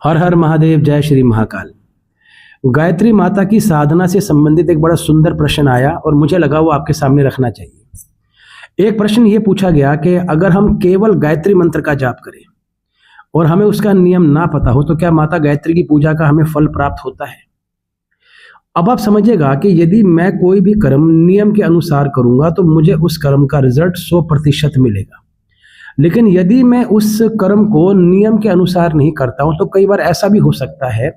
हर हर महादेव, जय श्री महाकाल। गायत्री माता की साधना से संबंधित एक बड़ा सुंदर प्रश्न आया और मुझे लगा वो आपके सामने रखना चाहिए। एक प्रश्न ये पूछा गया कि अगर हम केवल गायत्री मंत्र का जाप करें और हमें उसका नियम ना पता हो तो क्या माता गायत्री की पूजा का हमें फल प्राप्त होता है। अब आप समझिएगा कि यदि मैं कोई भी कर्म नियम के अनुसार करूंगा तो मुझे उस कर्म का रिजल्ट 100% मिलेगा, लेकिन यदि मैं उस कर्म को नियम के अनुसार नहीं करता हूं तो कई बार ऐसा भी हो सकता है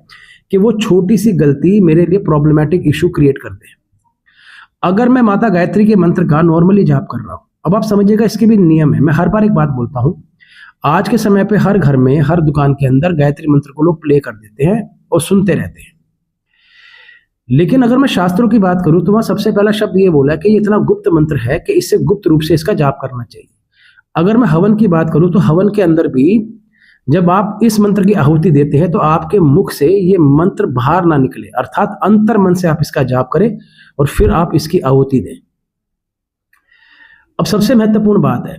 कि वो छोटी सी गलती मेरे लिए प्रॉब्लमेटिक इशू क्रिएट कर दे। अगर मैं माता गायत्री के मंत्र का नॉर्मली जाप कर रहा हूं, अब आप समझिएगा इसके भी नियम है। मैं हर बार एक बात बोलता हूं, आज के समय पे हर घर में हर दुकान के अंदर गायत्री मंत्र को लोग प्ले कर देते हैं और सुनते रहते हैं, लेकिन अगर मैं शास्त्रों की बात करूं तो वहां सबसे पहला शब्द ये बोला कि ये इतना गुप्त मंत्र है कि इससे गुप्त रूप से इसका जाप करना चाहिए। अगर मैं हवन की बात करूं तो हवन के अंदर भी जब आप इस मंत्र की आहुति देते हैं तो आपके मुख से ये मंत्र बाहर ना निकले, अर्थात अंतर मन से आप इसका जाप करें और फिर आप इसकी आहुति दें। अब सबसे महत्वपूर्ण बात है,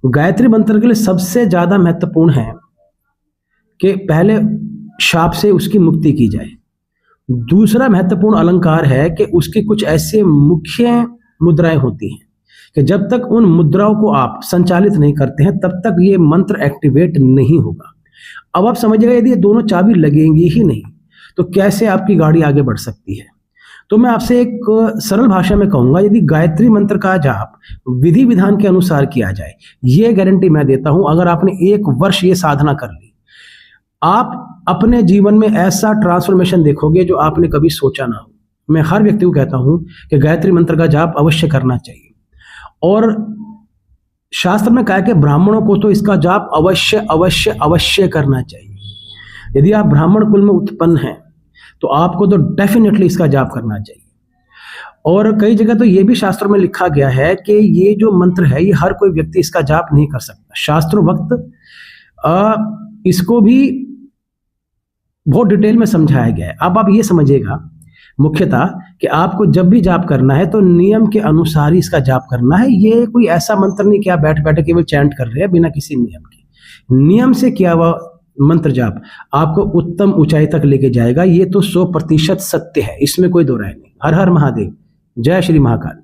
गायत्री मंत्र के लिए सबसे ज्यादा महत्वपूर्ण है कि पहले शाप से उसकी मुक्ति की जाए। दूसरा महत्वपूर्ण अलंकार है कि उसकी कुछ ऐसे मुख्य मुद्राएं होती हैं कि जब तक उन मुद्राओं को आप संचालित नहीं करते हैं तब तक ये मंत्र एक्टिवेट नहीं होगा। अब आप समझिएगा, यदि ये दोनों चाबी लगेंगी ही नहीं तो कैसे आपकी गाड़ी आगे बढ़ सकती है। तो मैं आपसे एक सरल भाषा में कहूंगा, यदि गायत्री मंत्र का जाप विधि विधान के अनुसार किया जाए, ये गारंटी मैं देता हूं, अगर आपने 1 वर्ष ये साधना कर ली, आप अपने जीवन में ऐसा ट्रांसफॉर्मेशन देखोगे जो आपने कभी सोचा ना हो। मैं हर व्यक्ति को कहता हूं कि गायत्री मंत्र का जाप अवश्य करना चाहिए, और शास्त्र में कहा कि ब्राह्मणों को तो इसका जाप अवश्य अवश्य अवश्य करना चाहिए। यदि आप ब्राह्मण कुल में उत्पन्न हैं तो आपको तो डेफिनेटली इसका जाप करना चाहिए। और कई जगह तो ये भी शास्त्रों में लिखा गया है कि ये जो मंत्र है ये हर कोई व्यक्ति इसका जाप नहीं कर सकता। शास्त्रों वक्त इसको भी बहुत डिटेल में समझाया गया है। अब आप ये समझिएगा मुख्यतः कि आपको जब भी जाप करना है तो नियम के अनुसार ही इसका जाप करना है। ये कोई ऐसा मंत्र नहीं कि आप बैठ बैठे केवल चैंट कर रहे हैं बिना किसी नियम के। नियम से किया हुआ मंत्र जाप आपको उत्तम ऊंचाई तक लेके जाएगा। ये तो 100% सत्य है, इसमें कोई दो राय नहीं। हर हर महादेव, जय श्री महाकाल।